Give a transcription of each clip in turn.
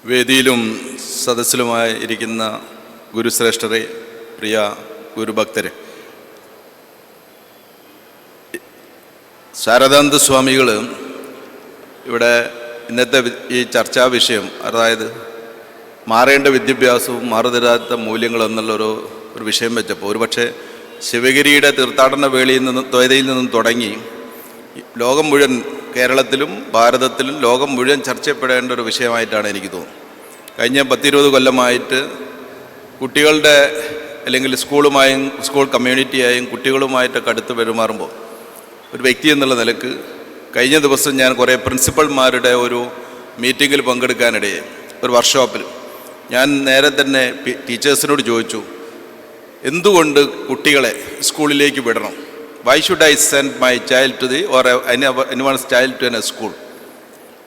വേദിയിലും സദസ്സിലുമായി ഇരിക്കുന്ന ഗുരുശ്രേഷ്ഠരെ, പ്രിയ ഗുരുഭക്തരെ, ശാരദാനന്ദ സ്വാമികൾ ഇവിടെ ഇന്നത്തെ ഈ ചർച്ചാ വിഷയം, അതായത് മാറേണ്ട വിദ്യാഭ്യാസവും മാറുതരാത്ത മൂല്യങ്ങളും എന്നുള്ളൊരു വിഷയം വെച്ചപ്പോൾ ഒരുപക്ഷെ ശിവഗിരിയുടെ തീർത്ഥാടന വേളയിൽ നിന്നും ദ്വൈതയിൽ നിന്നും തുടങ്ങി ലോകം മുഴുവൻ, കേരളത്തിലും ഭാരതത്തിലും ലോകം മുഴുവൻ ചർച്ചപ്പെടേണ്ട ഒരു വിഷയമായിട്ടാണ് എനിക്ക് തോന്നുന്നത്. കഴിഞ്ഞ 10-20 കൊല്ലമായിട്ട് കുട്ടികളുടെ അല്ലെങ്കിൽ സ്കൂളുമായും സ്കൂൾ കമ്മ്യൂണിറ്റിയായും കുട്ടികളുമായിട്ടൊക്കെ അടുത്ത് പെരുമാറുമ്പോൾ ഒരു വ്യക്തി എന്നുള്ള നിലക്ക് കഴിഞ്ഞ ദിവസം ഞാൻ കുറേ പ്രിൻസിപ്പൽമാരുടെ ഒരു മീറ്റിങ്ങിൽ പങ്കെടുക്കാനിടയായി. ഒരു വർക്ക്ഷോപ്പിൽ ഞാൻ നേരെ തന്നെ ടീച്ചേഴ്സിനോട് ചോദിച്ചു, എന്തുകൊണ്ട് കുട്ടികളെ സ്കൂളിലേക്ക് വിടണം? Why should I send my child to the or anyone's child to an a school?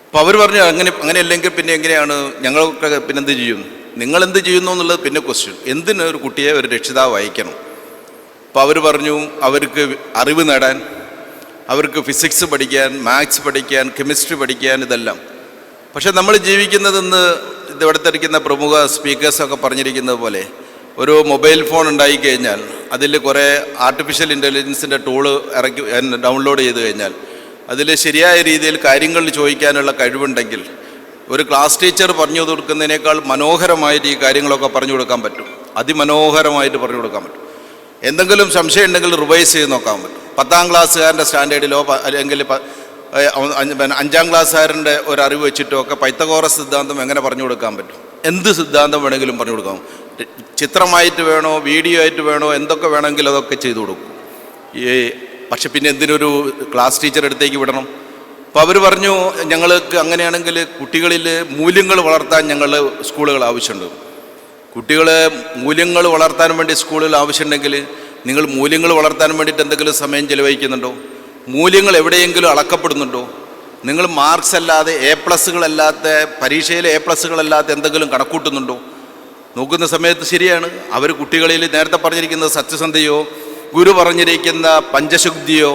അപ്പോൾ അവർ പറഞ്ഞു, അങ്ങനെയല്ലെങ്കിൽ പിന്നെ എങ്ങനെയാണ് ഞങ്ങളൊക്കെ പിന്നെന്ത് ചെയ്യും? നിങ്ങളെന്ത് ചെയ്യുന്നു എന്നുള്ളത് പിന്നെ ക്വസ്റ്റ്യൻ. എന്തിന് ഒരു കുട്ടിയെ ഒരു രക്ഷിതാവ് അയക്കണം? അപ്പോൾ അവർ പറഞ്ഞു, അവർക്ക് അറിവ് നേടാൻ, അവർക്ക് ഫിസിക്സ് പഠിക്കാൻ, മാത്സ് പഠിക്കാൻ, കെമിസ്ട്രി പഠിക്കാൻ, ഇതെല്ലാം. പക്ഷെ നമ്മൾ ജീവിക്കുന്നതെന്ന് ഇവിടുത്തെ ഇരിക്കുന്ന പ്രമുഖ സ്പീക്കേഴ്സൊക്കെ പറഞ്ഞിരിക്കുന്നത് പോലെ ഒരു മൊബൈൽ ഫോൺ ഉണ്ടായിക്കഴിഞ്ഞാൽ അതിൽ കുറേ ആർട്ടിഫിഷ്യൽ ഇൻ്റലിജൻസിൻ്റെ ടൂള് ഡൗൺലോഡ് ചെയ്ത് കഴിഞ്ഞാൽ അതിൽ ശരിയായ രീതിയിൽ കാര്യങ്ങൾ ചോദിക്കാനുള്ള കഴിവുണ്ടെങ്കിൽ ഒരു ക്ലാസ് ടീച്ചർ പറഞ്ഞു കൊടുക്കുന്നതിനേക്കാൾ മനോഹരമായിട്ട് ഈ കാര്യങ്ങളൊക്കെ പറഞ്ഞു കൊടുക്കാൻ പറ്റും. അതിമനോഹരമായിട്ട് പറഞ്ഞു കൊടുക്കാൻ പറ്റും. എന്തെങ്കിലും സംശയം ഉണ്ടെങ്കിൽ റിവൈസ് ചെയ്ത് നോക്കാൻ പറ്റും. 10ാം ക്ലാസ്സുകാരൻ്റെ സ്റ്റാൻഡേർഡിലോ അല്ലെങ്കിൽ 5ാം ക്ലാസ്സുകാരൻ്റെ ഒരു അറിവ് വെച്ചിട്ടോ ഒക്കെ പൈത്തഗോറസ് സിദ്ധാന്തം എങ്ങനെ പറഞ്ഞു കൊടുക്കാൻ പറ്റും? എന്ത് സിദ്ധാന്തം വേണമെങ്കിലും പറഞ്ഞു കൊടുക്കാം. ചിത്രമായിട്ട് വേണോ, വീഡിയോ ആയിട്ട് വേണോ, എന്തൊക്കെ വേണമെങ്കിലും അതൊക്കെ ചെയ്തു കൊടുക്കും. പക്ഷെ പിന്നെ എന്തിനൊരു ക്ലാസ് ടീച്ചർ അടുത്തേക്ക് വിടണം? അപ്പോൾ അവർ പറഞ്ഞു, ഞങ്ങൾക്ക് അങ്ങനെയാണെങ്കിൽ കുട്ടികളിൽ മൂല്യങ്ങൾ വളർത്താൻ ഞങ്ങൾ സ്കൂളുകൾ ആവശ്യമുണ്ട്. കുട്ടികളെ മൂല്യങ്ങൾ വളർത്താൻ വേണ്ടി സ്കൂളുകൾ ആവശ്യമുണ്ടെങ്കിൽ നിങ്ങൾ മൂല്യങ്ങൾ വളർത്താൻ വേണ്ടിയിട്ട് എന്തെങ്കിലും സമയം ചിലവഴിക്കുന്നുണ്ടോ? മൂല്യങ്ങൾ എവിടെയെങ്കിലും അളക്കപ്പെടുന്നുണ്ടോ? നിങ്ങൾ മാർക്സ് അല്ലാതെ A+കളല്ലാത്ത, പരീക്ഷയിൽ A+കളല്ലാത്ത എന്തെങ്കിലും കണക്കൂട്ടുന്നുണ്ടോ? നോക്കുന്ന സമയത്ത് ശരിയാണ്, അവർ കുട്ടികളിൽ നേരത്തെ പറഞ്ഞിരിക്കുന്ന സത്യസന്ധതയോ, ഗുരു പറഞ്ഞിരിക്കുന്ന പഞ്ചശുദ്ധിയോ,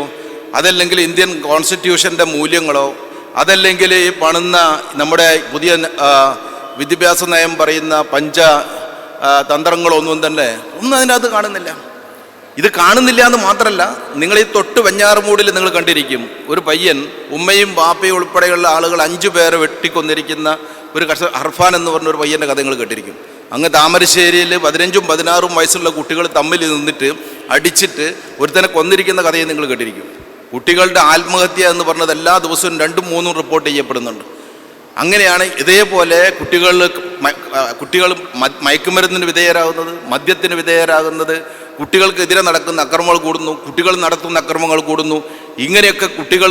അതല്ലെങ്കിൽ ഇന്ത്യൻ കോൺസ്റ്റിറ്റ്യൂഷൻ്റെ മൂല്യങ്ങളോ, അതല്ലെങ്കിൽ ഈ പണിന്ന നമ്മുടെ പുതിയ വിദ്യാഭ്യാസ നയം പറയുന്ന തന്ത്രങ്ങളൊന്നും തന്നെ ഒന്നും അതിനകത്ത് കാണുന്നില്ല. ഇത് കാണുന്നില്ല എന്ന് മാത്രമല്ല, നിങ്ങൾ ഈ തൊട്ട് വെഞ്ഞാറുമൂടിൽ നിങ്ങൾ കണ്ടിരിക്കും ഒരു പയ്യൻ, ഉമ്മയും ബാപ്പയും ഉൾപ്പെടെയുള്ള ആളുകൾ 5 പേരെ വെട്ടിക്കൊന്നിരിക്കുന്ന ഒരു അർഫാൻ എന്ന് പറഞ്ഞൊരു പയ്യൻ്റെ കഥ നിങ്ങൾ കേട്ടിരിക്കും. അങ്ങ് താമരശ്ശേരിയിൽ 15ഉം 16ഉം വയസ്സുള്ള കുട്ടികൾ തമ്മിൽ നിന്നിട്ട് അടിച്ചിട്ട് ഒരുത്തനെ കൊന്നിരിക്കുന്ന കഥയെ നിങ്ങൾ കേട്ടിരിക്കും. കുട്ടികളുടെ ആത്മഹത്യ എന്ന് പറഞ്ഞത് എല്ലാ ദിവസവും 2ഉം 3ഉം റിപ്പോർട്ട് ചെയ്യപ്പെടുന്നുണ്ട്. അങ്ങനെയാണ് ഇതേപോലെ കുട്ടികൾ മയക്കുമരുന്നിന് വിധേയരാകുന്നത്, മദ്യത്തിന് വിധേയരാകുന്നത്, കുട്ടികൾക്കെതിരെ നടക്കുന്ന അക്രമങ്ങൾ കൂടുന്നു, കുട്ടികൾ നടത്തുന്ന അക്രമങ്ങൾ കൂടുന്നു. ഇങ്ങനെയൊക്കെ കുട്ടികൾ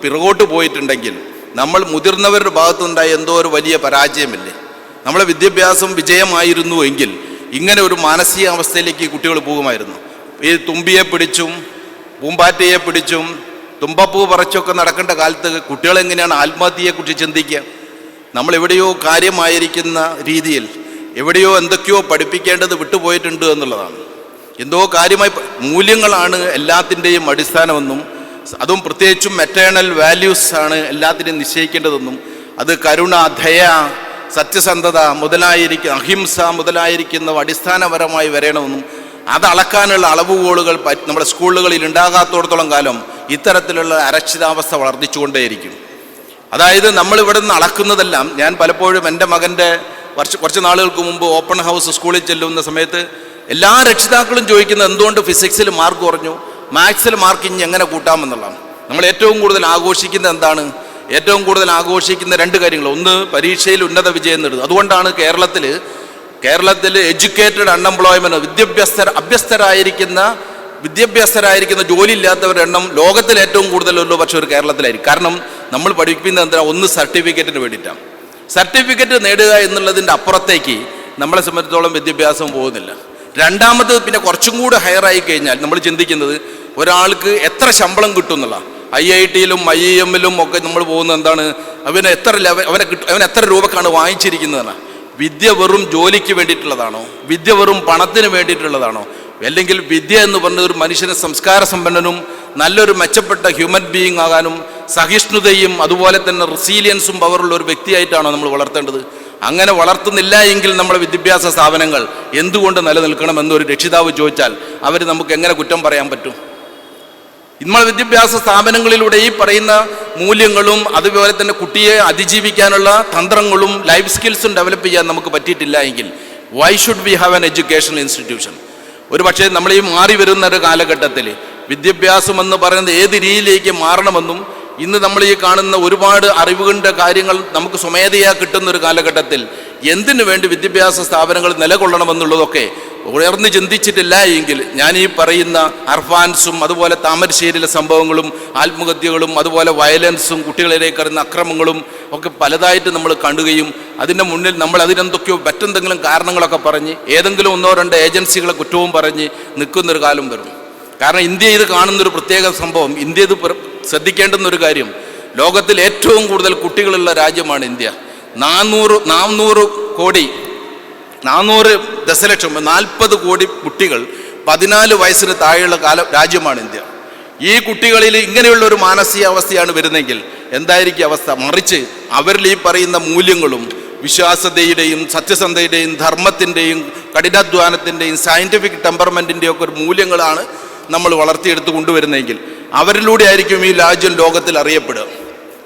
പിറകോട്ട് പോയിട്ടുണ്ടെങ്കിൽ നമ്മൾ മുതിർന്നവരുടെ ഭാഗത്തുനിന്നുണ്ടായ എന്തോ ഒരു വലിയ പരാജയമില്ലേ? നമ്മളെ വിദ്യാഭ്യാസം വിജയമായിരുന്നു എങ്കിൽ ഇങ്ങനെ ഒരു മാനസികാവസ്ഥയിലേക്ക് കുട്ടികൾ പോകുമായിരുന്നു. ഈ തുമ്പിയെ പിടിച്ചും പൂമ്പാറ്റയെ പിടിച്ചും തുമ്പപ്പൂ പറിച്ചൊക്കെ നടക്കേണ്ട കാലത്ത് കുട്ടികളെങ്ങനെയാണ് ആത്മഹത്യയെക്കുറിച്ച് ചിന്തിക്കുക? നമ്മളെവിടെയോ കാര്യമായിരിക്കുന്ന രീതിയിൽ എവിടെയോ എന്തൊക്കെയോ പഠിപ്പിക്കേണ്ടത് വിട്ടുപോയിട്ടുണ്ട് എന്നുള്ളതാണ്. എന്തോ കാര്യമായി മൂല്യങ്ങളാണ് എല്ലാത്തിൻ്റെയും അടിസ്ഥാനമെന്നും, അതും പ്രത്യേകിച്ചും മെറ്റേണൽ വാല്യൂസാണ് എല്ലാത്തിനെയും നിശ്ചയിക്കേണ്ടതെന്നും, അത് കരുണ, ദയ, സത്യസന്ധത അഹിംസ മുതലായിരിക്കുന്ന അടിസ്ഥാനപരമായി വരണമെന്നും, അത് അളക്കാനുള്ള അളവുകോലുകൾ നമ്മുടെ സ്കൂളുകളിൽ ഉണ്ടാകാത്തോടത്തോളം കാലം ഇത്തരത്തിലുള്ള അരക്ഷിതാവസ്ഥ വർദ്ധിച്ചുകൊണ്ടേയിരിക്കും. അതായത് നമ്മളിവിടെ നിന്ന് അളക്കുന്നതെല്ലാം, ഞാൻ പലപ്പോഴും എൻ്റെ മകൻ്റെ കുറച്ച് നാളുകൾക്ക് മുമ്പ് ഓപ്പൺ ഹൗസ് സ്കൂളിൽ ചെല്ലുന്ന സമയത്ത് എല്ലാ രക്ഷിതാക്കളും ചോദിക്കുന്നത് എന്തുകൊണ്ട് ഫിസിക്സിൽ മാർക്ക് കുറഞ്ഞു, മാത്സിൽ മാർക്ക് ഇനി എങ്ങനെ കൂട്ടാമെന്നുള്ളതാണ്. നമ്മൾ ഏറ്റവും കൂടുതൽ ആഘോഷിക്കുന്നത് എന്താണ്? ഏറ്റവും കൂടുതൽ ആഘോഷിക്കുന്ന 2 കാര്യങ്ങൾ. ഒന്ന്, പരീക്ഷയിൽ ഉന്നത വിജയം നേടുന്നത്. അതുകൊണ്ടാണ് കേരളത്തിൽ എഡ്യൂക്കേറ്റഡ് അൺഎംപ്ലോയ്മെൻറ്റ്, വിദ്യാഭ്യാസരായിരിക്കുന്ന ജോലി ഇല്ലാത്തവരുടെ എണ്ണം ലോകത്തിൽ ഏറ്റവും കൂടുതലുള്ളൂ. പക്ഷേ ഒരു കേരളത്തിലായിരിക്കും. കാരണം നമ്മൾ പഠിപ്പിക്കുന്നത് എന്തിനാ? ഒന്ന്, സർട്ടിഫിക്കറ്റിന് വേണ്ടിയിട്ടാണ്. സർട്ടിഫിക്കറ്റ് നേടുക എന്നുള്ളതിൻ്റെ അപ്പുറത്തേക്ക് നമ്മളെ സംബന്ധിച്ചോളം വിദ്യാഭ്യാസം പോകുന്നില്ല. രണ്ടാമത്, പിന്നെ കുറച്ചും കൂടെ ഹയറായി കഴിഞ്ഞാൽ നമ്മൾ ചിന്തിക്കുന്നത് ഒരാൾക്ക് എത്ര ശമ്പളം കിട്ടും എന്നുള്ള. IIT-യിലും IIM-ലും ഒക്കെ നമ്മൾ പോകുന്നത് എന്താണ്? അവൻ എത്ര രൂപക്കാണ് വാങ്ങിച്ചിരിക്കുന്നതെന്നാണ്. വിദ്യ വെറും ജോലിക്ക് വേണ്ടിയിട്ടുള്ളതാണോ? വിദ്യ വെറും പണത്തിന് വേണ്ടിയിട്ടുള്ളതാണോ? അല്ലെങ്കിൽ വിദ്യ എന്ന് പറഞ്ഞത് ഒരു മനുഷ്യനെ സംസ്കാര സമ്പന്നനും നല്ലൊരു മെച്ചപ്പെട്ട ഹ്യൂമൻ ബീയിങ് ആകാനും സഹിഷ്ണുതയും അതുപോലെ തന്നെ റെസീലിയൻസും പവറുള്ള ഒരു വ്യക്തിയായിട്ടാണോ നമ്മൾ വളർത്തേണ്ടത്? അങ്ങനെ വളർത്തുന്നില്ല എങ്കിൽ നമ്മുടെ വിദ്യാഭ്യാസ സ്ഥാപനങ്ങൾ എന്തുകൊണ്ട് നിലനിൽക്കണമെന്നൊരു രക്ഷിതാവ് ചോദിച്ചാൽ അവർ നമുക്ക് എങ്ങനെ കുറ്റം പറയാൻ പറ്റും? നമ്മൾ വിദ്യാഭ്യാസ സ്ഥാപനങ്ങളിലൂടെ ഈ പറയുന്ന മൂല്യങ്ങളും അതുപോലെ തന്നെ കുട്ടിയെ അതിജീവിക്കാനുള്ള തന്ത്രങ്ങളും ലൈഫ് സ്കിൽസും ഡെവലപ്പ് ചെയ്യാൻ നമുക്ക് പറ്റിയിട്ടില്ല എങ്കിൽ why should we have an educational institution? ഒരു പക്ഷേ നമ്മൾ ഈ മാറി വരുന്ന ഒരു കാലഘട്ടത്തിൽ വിദ്യാഭ്യാസം എന്ന് പറയുന്നത് ഏത് രീതിയിലേക്ക് മാറണമെന്നും ഇന്ന് നമ്മൾ ഈ കാണുന്ന ഒരുപാട് അറിവുകളുടെ കാര്യങ്ങൾ നമുക്ക് സ്വമേധയാ കിട്ടുന്ന ഒരു കാലഘട്ടത്തിൽ എന്തിനു വേണ്ടി വിദ്യാഭ്യാസ സ്ഥാപനങ്ങൾ നിലകൊള്ളണമെന്നുള്ളതൊക്കെ ഉയർന്ന് ചിന്തിച്ചിട്ടില്ല എങ്കിൽ ഞാൻ ഈ പറയുന്ന അർഫാൻസും അതുപോലെ താമരശ്ശേരിയിലെ സംഭവങ്ങളും ആത്മഹത്യകളും അതുപോലെ വയലൻസും കുട്ടികളിലേക്ക് വരുന്ന അക്രമങ്ങളും ഒക്കെ പലതായിട്ട് നമ്മൾ കാണുകയും അതിൻ്റെ മുന്നിൽ നമ്മൾ അതിനെന്തൊക്കെയോ മറ്റെന്തെങ്കിലും കാരണങ്ങളൊക്കെ പറഞ്ഞ് ഏതെങ്കിലും ഒന്നോ രണ്ടോ ഏജൻസികളെ കുറ്റവും പറഞ്ഞ് നിൽക്കുന്നൊരു കാലം വരും. കാരണം ഇന്ത്യ ഇത് കാണുന്നൊരു പ്രത്യേക സംഭവം, ഇന്ത്യ ഇത് ശ്രദ്ധിക്കേണ്ടുന്നൊരു കാര്യം, ലോകത്തിൽ ഏറ്റവും കൂടുതൽ കുട്ടികളുള്ള രാജ്യമാണ് ഇന്ത്യ. 400 ദശലക്ഷം 40 കോടി കുട്ടികൾ 14 വയസ്സിന് താഴെയുള്ള രാജ്യമാണ് ഇന്ത്യ. ഈ കുട്ടികളിൽ ഇങ്ങനെയുള്ള ഒരു മാനസികാവസ്ഥയാണ് വരുന്നതെങ്കിൽ എന്തായിരിക്കും അവസ്ഥ? മറിച്ച് അവരിൽ ഈ പറയുന്ന മൂല്യങ്ങളും വിശ്വാസതയുടെയും സത്യസന്ധതയുടെയും ധർമ്മത്തിൻ്റെയും കഠിനാധ്വാനത്തിൻ്റെയും സയൻറ്റിഫിക് ടെമ്പർമെൻറ്റിൻ്റെയും ഒക്കെ ഒരു മൂല്യങ്ങളാണ് നമ്മൾ വളർത്തിയെടുത്ത് കൊണ്ടുവരുന്നതെങ്കിൽ അവരിലൂടെ ആയിരിക്കും ഈ രാജ്യം ലോകത്തിൽ അറിയപ്പെടുക.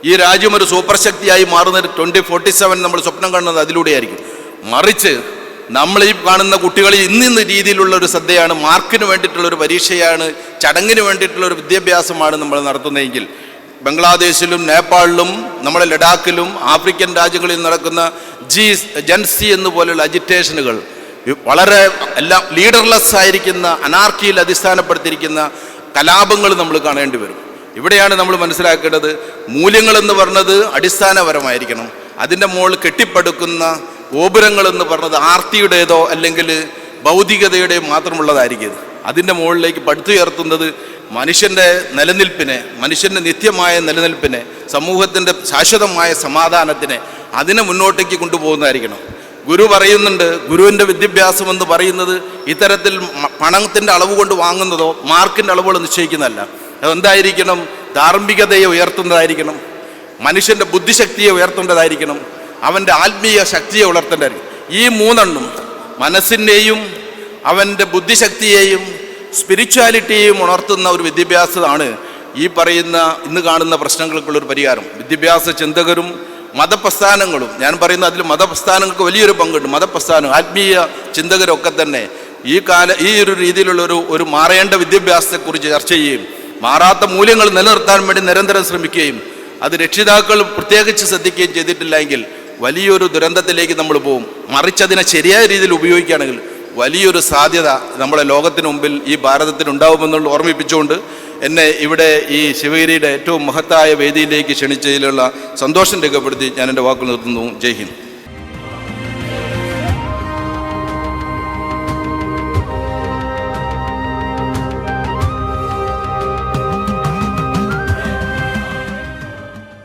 ഈ രാജ്യം ഒരു സൂപ്പർ ശക്തിയായി മാറുന്ന 2047 നമ്മൾ സ്വപ്നം കാണുന്നത് അതിലൂടെയായിരിക്കും. മറിച്ച് നമ്മൾ ഈ കാണുന്ന കുട്ടികളിൽ ഇന്നിന്ന രീതിയിലുള്ള ഒരു ശ്രദ്ധയാണ്, മാർക്കിന് വേണ്ടിയിട്ടുള്ളൊരു പരീക്ഷയാണ്, ചടങ്ങിന് വേണ്ടിയിട്ടുള്ളൊരു വിദ്യാഭ്യാസമാണ് നമ്മൾ നടത്തുന്നതെങ്കിൽ ബംഗ്ലാദേശിലും നേപ്പാളിലും നമ്മുടെ ലഡാക്കിലും ആഫ്രിക്കൻ രാജ്യങ്ങളിൽ നടക്കുന്ന ജൻസി എന്നുപോലെയുള്ള അജിറ്റേഷനുകൾ വളരെ എല്ലാം ലീഡർലെസ് ആയിരിക്കുന്ന അനാർക്കിയിൽ അടിസ്ഥാനപ്പെടുത്തിയിരിക്കുന്ന കലാപങ്ങൾ നമ്മൾ കാണേണ്ടി വരും. ഇവിടെയാണ് നമ്മൾ മനസ്സിലാക്കേണ്ടത്, മൂല്യങ്ങളെന്ന് പറഞ്ഞത് അടിസ്ഥാനപരമായിരിക്കണം. അതിൻ്റെ മുകളിൽ കെട്ടിപ്പടുക്കുന്ന ഗോപുരങ്ങളെന്ന് പറഞ്ഞത് ആർത്തിയുടേതോ അല്ലെങ്കിൽ ഭൗതികതയുടെയോ മാത്രമുള്ളതായിരിക്കും. അതിൻ്റെ മുകളിലേക്ക് പടുത്തുയർത്തുന്നത് മനുഷ്യൻ്റെ നിലനിൽപ്പിനെ, മനുഷ്യൻ്റെ നിത്യമായ നിലനിൽപ്പിനെ, സമൂഹത്തിൻ്റെ ശാശ്വതമായ സമാധാനത്തിനെ അതിനെ മുന്നോട്ടേക്ക് കൊണ്ടുപോകുന്നതായിരിക്കണം. ഗുരു പറയുന്നുണ്ട്, ഗുരുവിൻ്റെ വിദ്യാഭ്യാസം എന്ന് പറയുന്നത് ഇത്തരത്തിൽ പണത്തിൻ്റെ അളവ് കൊണ്ട് വാങ്ങുന്നതോ മാർക്കിൻ്റെ അളവുകൾ നിശ്ചയിക്കുന്നതല്ല. അതെന്തായിരിക്കണം? ധാർമ്മികതയെ ഉയർത്തുന്നതായിരിക്കണം, മനുഷ്യൻ്റെ ബുദ്ധിശക്തിയെ ഉയർത്തേണ്ടതായിരിക്കണം, അവൻ്റെ ആത്മീയ ശക്തിയെ ഉയർത്തേണ്ടതായിരിക്കും. ഈ മൂന്നെണ്ണം മനസ്സിൻ്റെയും അവൻ്റെ ബുദ്ധിശക്തിയെയും സ്പിരിച്വാലിറ്റിയെയും ഉണർത്തുന്ന ഒരു വിദ്യാഭ്യാസമാണ് ഈ പറയുന്ന ഇന്ന് കാണുന്ന പ്രശ്നങ്ങൾക്കുള്ളൊരു പരിഹാരം. വിദ്യാഭ്യാസ ചിന്തകരും മതപ്രസ്ഥാനങ്ങളും, ഞാൻ പറയുന്ന അതിൽ മതപ്രസ്ഥാനങ്ങൾക്ക് വലിയൊരു പങ്കുണ്ട്. മതപ്രസ്ഥാനം, ആത്മീയ ചിന്തകരൊക്കെ തന്നെ ഈ ഒരു രീതിയിലുള്ള ഒരു മാറേണ്ട വിദ്യാഭ്യാസത്തെക്കുറിച്ച് ചർച്ച ചെയ്യുകയും മാറാത്ത മൂല്യങ്ങൾ നിലനിർത്താൻ വേണ്ടി നിരന്തരം ശ്രമിക്കുകയും അത് രക്ഷിതാക്കൾ പ്രത്യേകിച്ച് ശ്രദ്ധിക്കുകയും ചെയ്തിട്ടില്ലെങ്കിൽ വലിയൊരു ദുരന്തത്തിലേക്ക് നമ്മൾ പോകും. മറിച്ചതിനെ ശരിയായ രീതിയിൽ ഉപയോഗിക്കുകയാണെങ്കിൽ വലിയൊരു സാധ്യത നമ്മുടെ ലോകത്തിന് മുമ്പിൽ ഈ ഭാരതത്തിനുണ്ടാവുമെന്നുള്ള ഓർമ്മിപ്പിച്ചുകൊണ്ട് എന്നെ ഇവിടെ ഈ ശിവഗിരിയുടെ ഏറ്റവും മഹത്തായ വേദിയിലേക്ക് ക്ഷണിച്ചതിലുള്ള സന്തോഷം രേഖപ്പെടുത്തി ഞാൻ എൻ്റെ വാക്കുകൾ നിർത്തുന്നു. ജയ് ഹിന്ദ്.